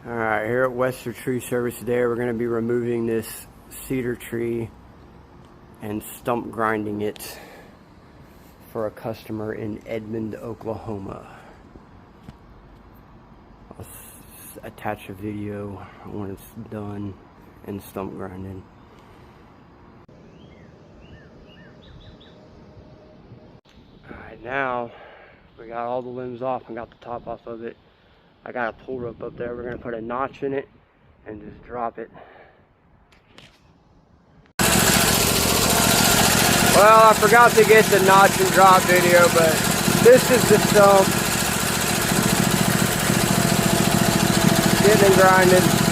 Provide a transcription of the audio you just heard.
Alright, here at Western Tree Service today, we're going to be removing this cedar tree and stump grinding it for a customer in Edmond, Oklahoma. I'll attach a video when it's done and stump grinding. Alright, now we got all the limbs off and got the top off of it. I got a pull rope up there. We're going to put a notch in it and just drop it. Well, I forgot to get the notch and drop video, but this is the stump. Getting and grinding.